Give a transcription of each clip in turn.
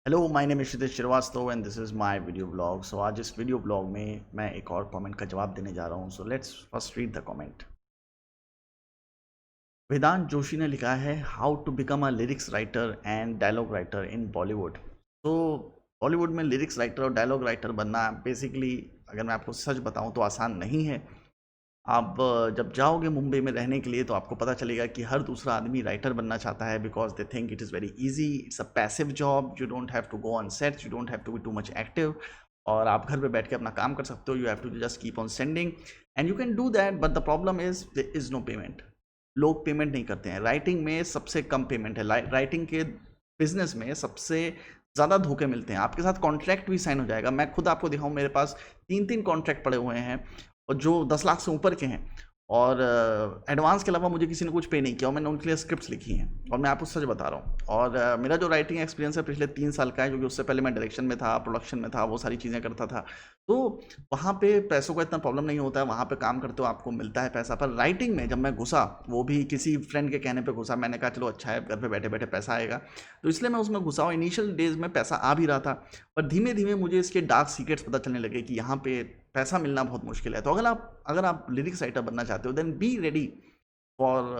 Hello my name is Kshitij Srivastava and this is my video blog. So आज इस video blog में मैं एक और कमेंट का जवाब देने जा रहा हूँ। So let's first read the comment. Vedant Joshi ने लिखा है, how to become a lyrics writer and dialogue writer in Bollywood. तो बॉलीवुड में लिरिक्स राइटर और डायलॉग राइटर बनना बेसिकली, अगर मैं आपको सच बताऊँ तो आसान नहीं है। आप जब जाओगे मुंबई में रहने के लिए तो आपको पता चलेगा कि हर दूसरा आदमी राइटर बनना चाहता है, because they think it is very easy, it's a passive job, you don't have to go on sets, you don't have to be too much active, और आप घर पे बैठ के अपना काम कर सकते हो। You have to just keep on sending and you can do that, but the problem is there is no payment. लोग पेमेंट नहीं करते हैं। राइटिंग में सबसे कम पेमेंट है। राइटिंग के बिजनेस में सबसे ज़्यादा धोखे मिलते हैं। आपके साथ कॉन्ट्रैक्ट भी साइन हो जाएगा। मैं खुद आपको दिखाऊं, मेरे पास तीन तीन कॉन्ट्रैक्ट पड़े हुए हैं और जो 10 लाख से ऊपर के हैं, और एडवांस के अलावा मुझे किसी ने कुछ पे नहीं किया और मैंने उनके लिए स्क्रिप्ट्स लिखी हैं, और मैं आपको सच बता रहा हूँ। और मेरा जो राइटिंग एक्सपीरियंस है पिछले 3 साल का है, क्योंकि उससे पहले मैं डायरेक्शन में था, प्रोडक्शन में था, वो सारी चीज़ें करता था। तो वहाँ पे पैसों का इतना प्रॉब्लम नहीं होता है। वहाँ पे काम करते हो आपको मिलता है पैसा। पर राइटिंग में जब मैं घुसा, वो भी किसी फ्रेंड के कहने पे घुसा, मैंने कहा चलो अच्छा है, घर पे बैठे बैठे पैसा आएगा, तो इसलिए मैं उसमें घुसा। और इनिशियल डेज में पैसा आ भी रहा था, पर धीमे धीमे मुझे इसके डार्क सीक्रेट्स पता चलने लगे कि यहाँ पे पैसा मिलना बहुत मुश्किल है। तो अगर आप लिरिक्स राइटर बनना चाहते हो, then be ready for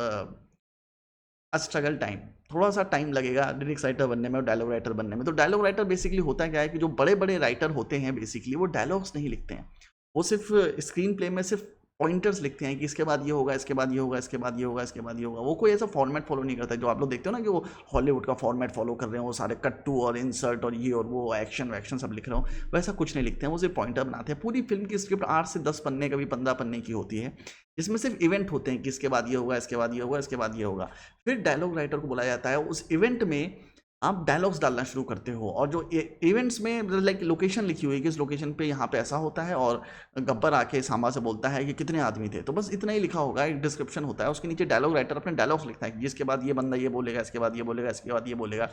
a struggle time. थोड़ा सा टाइम लगेगा लिरिक्स राइटर बनने में और डायलॉग राइटर बनने में। तो डायलॉग राइटर बेसिकली होता क्या है कि जो बड़े बड़े राइटर होते हैं बेसिकली वो डायलॉग्स नहीं लिखते हैं। वो सिर्फ स्क्रीन प्ले में सिर्फ पॉइंटर्स लिखते हैं कि इसके बाद ये होगा, इसके बाद ये होगा, इसके बाद ये होगा, इसके बाद ये होगा। वो कोई ऐसा फॉर्मेट फॉलो नहीं करता है जो आप लोग देखते हो ना, कि वो हॉलीवुड का फॉर्मेट फॉलो कर रहे हैं, वो सारे कट टू और इंसर्ट और ये और वो एक्शन वैक्शन सब लिख रहे हो। वैसा कुछ नहीं लिखते हैं, वो सिर्फ पॉइंटर बनाते हैं। पूरी फिल्म की स्क्रिप्ट 8 से 10 पन्ने, कभी 15 पन्ने की होती है, जिसमें सिर्फ इवेंट होते हैं कि इसके बाद ये होगा, इसके बाद ये होगा, इसके बाद ये होगा। फिर डायलॉग राइटर को बुलाया जाता है, उस इवेंट में आप डायलॉग्स डालना शुरू करते हो। और जो इवेंट्स में लाइक लोकेशन लिखी हुई है कि इस लोकेशन पे यहाँ पे ऐसा होता है, और गब्बर आके सांबा से बोलता है कि कितने आदमी थे, तो बस इतना ही लिखा होगा। एक डिस्क्रिप्शन होता है, उसके नीचे डायलॉग राइटर अपने डायलॉग्स लिखता है कि जिसके बाद ये बंदा ये बोलेगा, इसके बाद ये बोलेगा, इसके बाद ये बोलेगा।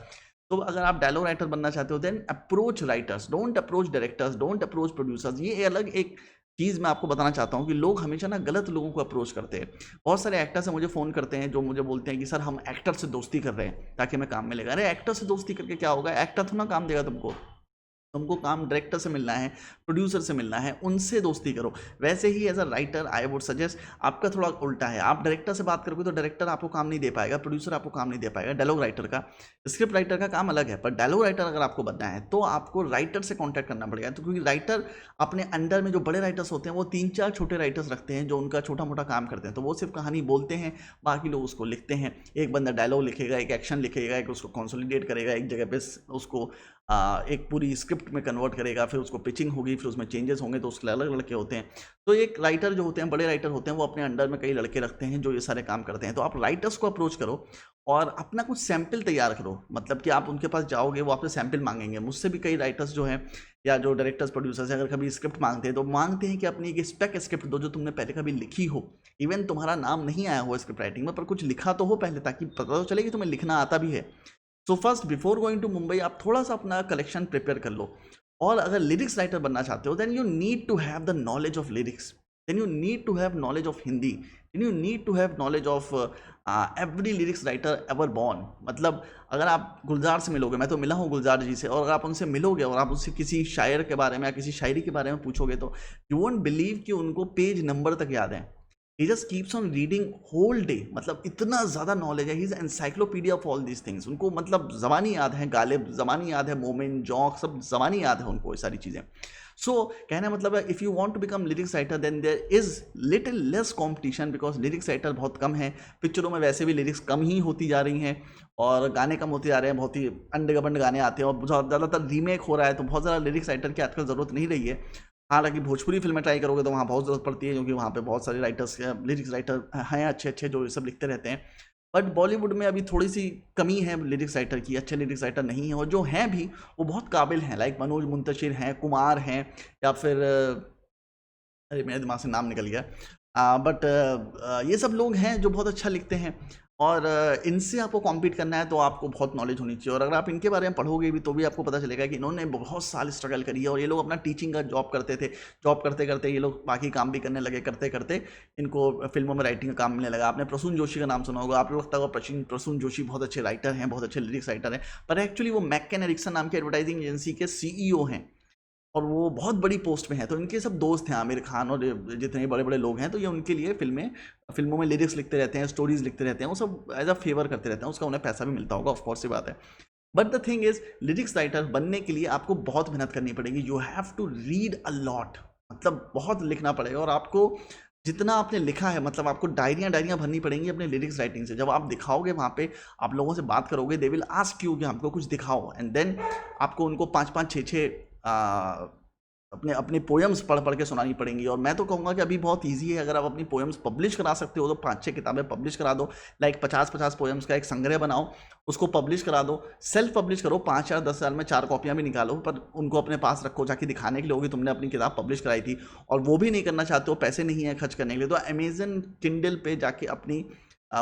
तो अगर आप डायलॉग राइटर बनना चाहते हो, then approach writers, don't approach directors, don't approach producers. ये अलग एक चीज़ मैं आपको बताना चाहता हूँ कि लोग हमेशा ना गलत लोगों को अप्रोच करते हैं। बहुत सारे एक्टर से मुझे फ़ोन करते हैं जो मुझे बोलते हैं कि सर हम एक्टर से दोस्ती कर रहे हैं ताकि हमें काम मिलेगा। अरे एक्टर से दोस्ती करके क्या होगा? एक्टर थोड़ा काम देगा तुमको। तुमको काम डायरेक्टर से मिलना है, प्रोड्यूसर से मिलना है, उनसे दोस्ती करो। वैसे ही as a writer I would suggest, आपका थोड़ा उल्टा है। आप डायरेक्टर से बात करोगे तो डायरेक्टर आपको काम नहीं दे पाएगा, प्रोड्यूसर आपको काम नहीं दे पाएगा। डायलॉग राइटर का, स्क्रिप्ट राइटर का काम अलग है, पर डायलॉग राइटर अगर आपको बनना है तो आपको राइटर से कॉन्टैक्ट करना पड़ेगा। तो क्योंकि राइटर अपने अंडर में जो बड़े राइटर्स होते हैं, वो 3-4 छोटे राइटर्स रखते हैं जो उनका छोटा मोटा काम करते हैं। तो वो सिर्फ कहानी बोलते हैं, बाकी लोग उसको लिखते हैं। एक बंदा डायलॉग लिखेगा, एक एक्शन लिखेगा, एक उसको कंसोलिडेट करेगा, एक जगह पे उसको एक पूरी स्क्रिप्ट में कन्वर्ट करेगा, फिर उसको पिचिंग होगी, फिर उसमें चेंजेस होंगे, तो उसके अलग लड़के होते हैं। तो एक राइटर जो होते हैं, बड़े राइटर होते हैं, वो अपने अंडर में कई लड़के रखते हैं जो ये सारे काम करते हैं। तो आप राइटर्स को अप्रोच करो और अपना कुछ सैंपल तैयार करो। मतलब कि आप उनके पास जाओगे, वो आपसे सैंपल मांगेंगे। मुझसे भी कई राइटर्स जो हैं, या जो डायरेक्टर्स प्रोड्यूसर्स हैं, अगर कभी स्क्रिप्ट मांगते हैं तो मांगते हैं कि अपनी एक स्पेक स्क्रिप्ट दो जो तुमने पहले कभी लिखी हो। इवन तुम्हारा नाम नहीं आया हो स्क्रिप्ट राइटिंग में, पर कुछ लिखा तो हो पहले, ताकि पता तो चले कि तुम्हें लिखना आता भी है। So first before going to Mumbai आप थोड़ा सा अपना कलेक्शन प्रिपेयर कर लो। और अगर लिरिक्स राइटर बनना चाहते हो, then you need to have the knowledge of lyrics, then you need to have knowledge of Hindi, then you need to have knowledge of every lyrics writer ever born. मतलब अगर आप गुलजार से मिलोगे, मैं तो मिला हूँ गुलजार जी से, और अगर आप उनसे मिलोगे और आप उनसे किसी शायर के बारे में या किसी शायरी के बारे में पूछोगे, तो यू वोंट बिलीव कि उनको पेज नंबर तक याद है। He just keeps on reading whole day. मतलब इतना ज़्यादा नॉलेज है, he is encyclopedia of all these things. उनको मतलब ज़बानी याद है, गालिब ज़बानी याद है, मोमिन जौक सब ज़बानी याद है उनको, ये सारी चीज़ें। सो कहना मतलब है, if you want to become lyrics writer, then there is little less competition, because lyrics writer बहुत कम है। पिक्चरों में वैसे भी लिरिक्स कम ही होती जा रही हैं, और गाने कम होते जा रहे हैं, बहुत ही अंडे गबंड गाने आते हैं, और बहुत ज़्यादातर रीमेक हो रहा है। तो बहुत ज़्यादा लिरिक्स राइटर की आजकल ज़रूरत नहीं रही है। हालांकि भोजपुरी फिल्में ट्राई करोगे तो वहाँ बहुत ज़रूरत पड़ती है, क्योंकि वहाँ पे बहुत सारे राइटर्स, लिरिक्स राइटर हैं अच्छे अच्छे, जो ये सब लिखते रहते हैं। बट बॉलीवुड में अभी थोड़ी सी कमी है लिरिक्स राइटर की, अच्छे लिरिक्स राइटर नहीं है, और जो हैं भी वो बहुत काबिल हैं। लाइक मनोज मुंतशिर हैं, कुमार हैं, या फिर अरे मेरे दिमाग से नाम निकल गया, बट ये सब लोग हैं जो बहुत अच्छा लिखते हैं। और इनसे आपको कॉम्पीट करना है तो आपको बहुत नॉलेज होनी चाहिए, और अगर आप इनके बारे में पढ़ोगे भी तो भी आपको पता चलेगा कि इन्होंने बहुत साल स्ट्रगल करी है, और ये लोग अपना टीचिंग का जॉब करते थे, जॉब करते करते ये लोग बाकी काम भी करने लगे, करते करते इनको फिल्मों में राइटिंग का काम मिलने लगा। आपने प्रसून जोशी का नाम सुना होगा, आप लोग लगता होगा प्रसून जोशी बहुत अच्छे राइटर हैं, बहुत अच्छे लिरिक्स राइटर हैं, पर एक्चुअली वो मैककेन एरिक्सन नाम के एडवर्टाइजिंग एजेंसी के सीईओ हैं, और वो बहुत बड़ी पोस्ट में है। तो इनके सब दोस्त हैं, आमिर खान और जितने बड़े बड़े लोग हैं, तो ये उनके लिए फिल्मों में लिरिक्स लिखते रहते हैं, स्टोरीज लिखते रहते हैं, वो सब एज अ फेवर करते रहते हैं, उसका उन्हें पैसा भी मिलता होगा, ऑफकोर्स सी बात है। But the thing is, lyrics writer बनने के लिए आपको बहुत मेहनत करनी पड़ेगी, you have to read a lot, मतलब बहुत लिखना पड़ेगा, और आपको जितना आपने लिखा है, मतलब आपको डायरियाँ भरनी पड़ेंगी अपने लिरिक्स राइटिंग से। जब आप दिखाओगे वहाँ पे, आप लोगों से बात करोगे, दे विल आस्क यू कि हमको कुछ दिखाओ, एंड देन आपको उनको 5-5, 6-6 अपने अपने पोएम्स पढ़ पढ़ के सुनानी पड़ेंगी। और मैं तो कहूँगा कि अभी बहुत इजी है, अगर आप अपनी पोएम्स पब्लिश करा सकते हो तो 5-6 किताबें पब्लिश करा दो, लाइक 50-50 पोएम्स का एक संग्रह बनाओ, उसको पब्लिश करा दो, सेल्फ पब्लिश करो, 5 या 10 साल में 4 कॉपियाँ भी निकालो, पर उनको अपने पास रखो, जाके दिखाने के लिए होगी तुमने अपनी किताब पब्लिश कराई थी। और वो भी नहीं करना चाहते हो, पैसे नहीं है खर्च करने के लिए, तो अमेजन किंडल पे जाके अपनी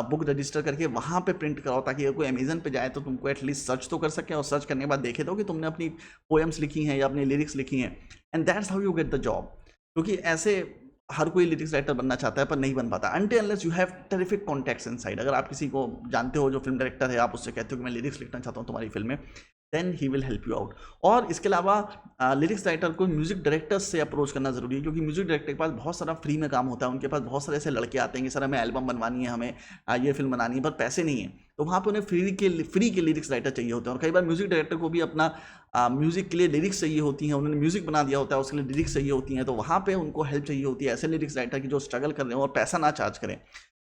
बुक रजिस्टर करके वहाँ पे प्रिंट कराओ, ताकि अगर कोई अमेजन पे जाए तो तुमको एटलीस्ट सर्च तो कर सके, और सर्च करने के बाद देखे तो कि तुमने अपनी पोएम्स लिखी हैं या अपनी लिरिक्स लिखी हैं, and that's how you get the job. क्योंकि ऐसे हर कोई लिरिक्स राइटर बनना चाहता है पर नहीं बन पाता, until unless you have terrific contacts inside. अगर आप किसी को जानते हो जो फिल्म डायरेक्टर है, आप उससे कहते हो कि मैं लिरिक्स लिखना चाहता हूँ तुम्हारी फिल्म में, then he will help you out. और इसके अलावा लिरिक्स राइटर को म्यूजिक डायरेक्टर्स से अप्रोच करना जरूरी है, क्योंकि म्यूजिक डायरेक्टर के पास बहुत सारा फ्री में काम होता है, उनके पास बहुत सारे ऐसे लड़के आते हैं कि सर हमें एल्बम बनवानी है, हमें ये फिल्म बनानी है, पर पैसे नहीं है, तो वहाँ पे उन्हें फ्री के लिरिक्स राइटर चाहिए होते हैं। और कई बार म्यूजिक डायरेक्टर को भी अपना म्यूजिक के लिए लिरिक्स चाहिए होती हैं, उन्होंने म्यूजिक बना दिया होता है, उसके लिए लिरिक्स चाहिए होती हैं, तो वहाँ पे उनको हेल्प चाहिए होती है ऐसे लिरिक्स राइटर की जो स्ट्रगल कर रहे हो और पैसा ना चार्ज करें।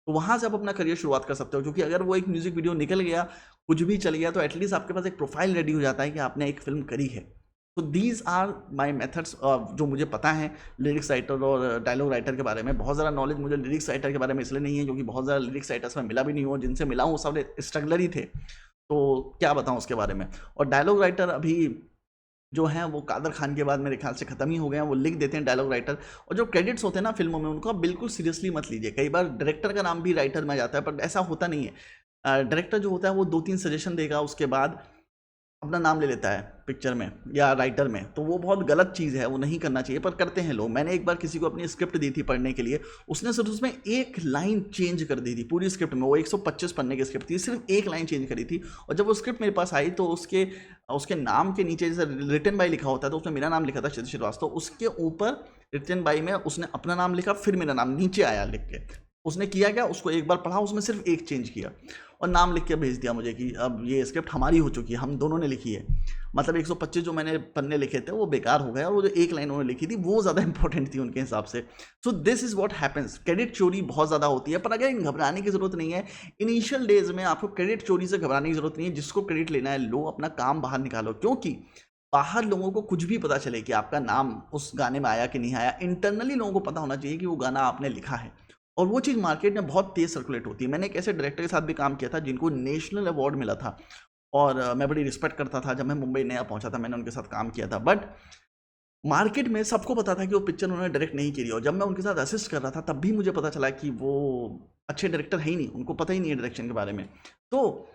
तो वहाँ से आप अपना करियर शुरुआत कर सकते हो, क्योंकि अगर वो एक म्यूजिक वीडियो निकल गया, कुछ भी चल गया, तो एटलीस्ट आपके पास एक प्रोफाइल रेडी हो जाता है कि आपने एक फिल्म करी है। तो दीज आर माई मेथड्स जो मुझे पता है लिरिक्स राइटर और डायलॉग राइटर के बारे में। बहुत ज़्यादा नॉलेज मुझे लिरिक्स राइटर के बारे में इसलिए नहीं है क्योंकि बहुत ज़्यादा लिरिक्स राइटर्स में मिला भी नहीं हूँ, जिनसे मिला हूँ सब स्ट्रगलर ही थे, तो क्या बताऊँ उसके बारे में। और डायलॉग राइटर अभी जो हैं वो कादर खान के बाद मेरे ख्याल से ख़त्म ही हो गए हैं, वो लिख देते हैं डायलॉग राइटर, और जो क्रेडिट्स होते हैं ना फिल्मों में, उनको आप बिल्कुल सीरियसली मत लीजिए। कई बार डायरेक्टर का नाम भी राइटर में जाता है, पर ऐसा होता नहीं है। डायरेक्टर जो होता है वो 2-3 सजेशन देगा, उसके बाद अपना नाम ले लेता है पिक्चर में या राइटर में, तो वो बहुत गलत चीज़ है, वो नहीं करना चाहिए, पर करते हैं लोग। मैंने एक बार किसी को अपनी स्क्रिप्ट दी थी पढ़ने के लिए, उसने सिर्फ उसमें एक लाइन चेंज कर दी थी पूरी स्क्रिप्ट में, वो 125 पन्ने की स्क्रिप्ट थी, सिर्फ एक लाइन चेंज करी थी। और जब वो स्क्रिप्ट मेरे पास आई तो उसके उसके नाम के नीचे जैसे रिटन बाय लिखा होता है, तो उसमें मेरा नाम लिखा था क्षितिज श्रीवास्तव, उसके ऊपर रिटन बाय में उसने अपना नाम लिखा, फिर मेरा नाम नीचे आया लिख के। उसने किया क्या, उसको एक बार पढ़ा, उसमें सिर्फ एक चेंज किया और नाम लिख के भेज दिया मुझे कि अब ये स्क्रिप्ट हमारी हो चुकी है, हम दोनों ने लिखी है। मतलब 125 जो मैंने पन्ने लिखे थे वो बेकार हो गए, और वो जो एक लाइन उन्होंने लिखी थी वो ज़्यादा इंपॉर्टेंट थी उनके हिसाब से। So this is what happens. Credit चोरी बहुत ज़्यादा होती है, पर अगर घबराने की ज़रूरत नहीं है। इनिशियल डेज में आपको क्रेडिट चोरी से घबराने की ज़रूरत नहीं है। जिसको क्रेडिट लेना है लो, अपना काम बाहर निकालो, क्योंकि बाहर लोगों को कुछ भी पता चले कि आपका नाम उस गाने में आया कि नहीं आया, इंटरनली लोगों को पता होना चाहिए कि वो गाना आपने लिखा है, और वो चीज़ मार्केट में बहुत तेज़ सर्कुलेट होती है। मैंने एक ऐसे डायरेक्टर के साथ भी काम किया था जिनको नेशनल अवार्ड मिला था, और मैं बड़ी रिस्पेक्ट करता था। जब मैं मुंबई नया पहुंचा था, मैंने उनके साथ काम किया था, बट मार्केट में सबको पता था कि वो पिक्चर उन्होंने डायरेक्ट नहीं की। और जब मैं उनके साथ असिस्ट कर रहा था तब भी मुझे पता चला कि वो अच्छे डायरेक्टर है ही नहीं, उनको पता ही नहीं है डायरेक्शन के बारे में। तो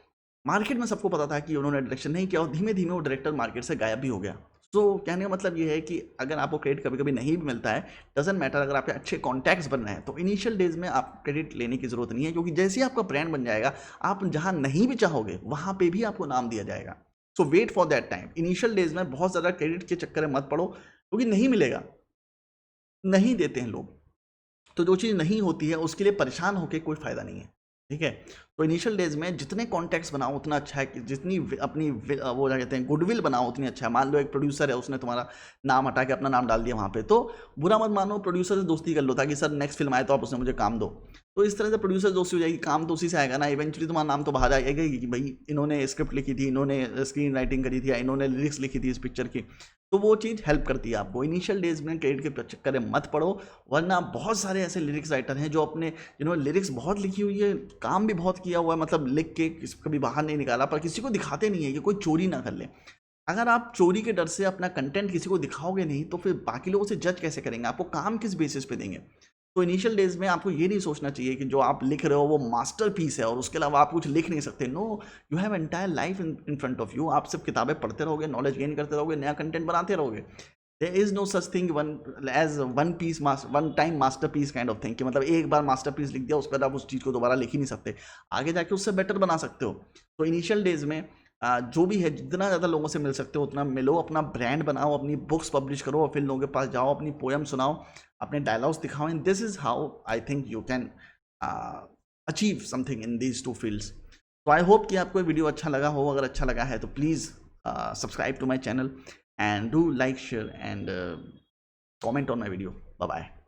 मार्केट में सबको पता था कि उन्होंने डायरेक्शन नहीं किया, और धीमे धीमे वो डायरेक्टर मार्केट से गायब भी हो गया। तो कहने का मतलब ये है कि अगर आपको क्रेडिट कभी कभी नहीं भी मिलता है, डजेंट मैटर, अगर आपके अच्छे कॉन्टैक्ट्स बन रहे हैं तो इनिशियल डेज में आप क्रेडिट लेने की ज़रूरत नहीं है, क्योंकि जैसे ही आपका ब्रांड बन जाएगा, आप जहाँ नहीं भी चाहोगे वहाँ पे भी आपको नाम दिया जाएगा। So wait for that time. Initial days में बहुत ज़्यादा क्रेडिट के चक्कर में मत पड़ो, क्योंकि नहीं मिलेगा, नहीं देते हैं लोग। तो जो चीज़ नहीं होती है उसके लिए परेशान होकर कोई फ़ायदा नहीं है, ठीक है। तो इनिशियल डेज में जितने कॉन्टैक्ट्स बनाओ उतना अच्छा है, कि जितनी अपनी वो क्या कहते हैं गुडविल बनाओ उतनी अच्छा है। मान लो एक प्रोड्यूसर है, उसने तुम्हारा नाम हटा के अपना नाम डाल दिया वहाँ पे, तो बुरा मत मानो, प्रोड्यूसर से दोस्ती कर लो, ताकि सर नेक्स्ट फिल्म आए तो आप उसने मुझे काम दो। तो इस तरह से प्रोड्यूसर दोस्ती हो जाएगी, काम तो उसी से आएगा ना। इवेंचुअली तुम्हारा नाम तो बाहर आएगा कि भाई इन्होंने स्क्रिप्ट लिखी थी, इन्होंने स्क्रीन राइटिंग करी थी, या इन्होंने लिरिक्स लिखी थी इस पिक्चर की। तो वो चीज़ हेल्प करती है आपको। इनिशियल डेज में क्रेडिट के चक्कर में मत पड़ो, वरना बहुत सारे ऐसे लिरिक्स राइटर हैं जो अपने जिन्होंने लिरिक्स बहुत लिखी हुई है, काम भी बहुत किया हुआ है, मतलब लिख के कभी बाहर नहीं निकाला, पर किसी को दिखाते नहीं है कि कोई चोरी ना कर ले। अगर आप चोरी के डर से अपना कंटेंट किसी को दिखाओगे नहीं, तो फिर बाकी लोगों से जज कैसे करेंगे, आपको काम किस बेसिस पे देंगे। तो इनिशियल डेज में आपको ये नहीं सोचना चाहिए कि जो आप लिख रहे हो वो मास्टरपीस है और उसके अलावा आप कुछ लिख नहीं सकते। No, you have entire life in front of you. आप सिर्फ किताबें पढ़ते रहोगे, नॉलेज गेन करते रहोगे, नया कंटेंट बनाते रहोगे। There is no such thing one time masterpiece kind of thing, कि मतलब एक बार मास्टरपीस लिख दिया उसके बाद आप उस चीज़ को दोबारा लिख ही नहीं सकते, आगे जाके उससे बेटर बना सकते हो। तो इनिशियल डेज में जो भी है, जितना ज़्यादा लोगों से मिल सकते हो उतना मिलो, अपना ब्रांड बनाओ, अपनी बुक्स पब्लिश करो और फिर लोगों के पास जाओ, अपनी पोएम सुनाओ, अपने डायलॉग्स दिखाओ। And this is how I think you can achieve something in these two fields. तो आई होप कि आपको ये वीडियो अच्छा लगा हो। अगर अच्छा लगा है तो please subscribe to my channel and do like, share and comment on my video. Bye bye.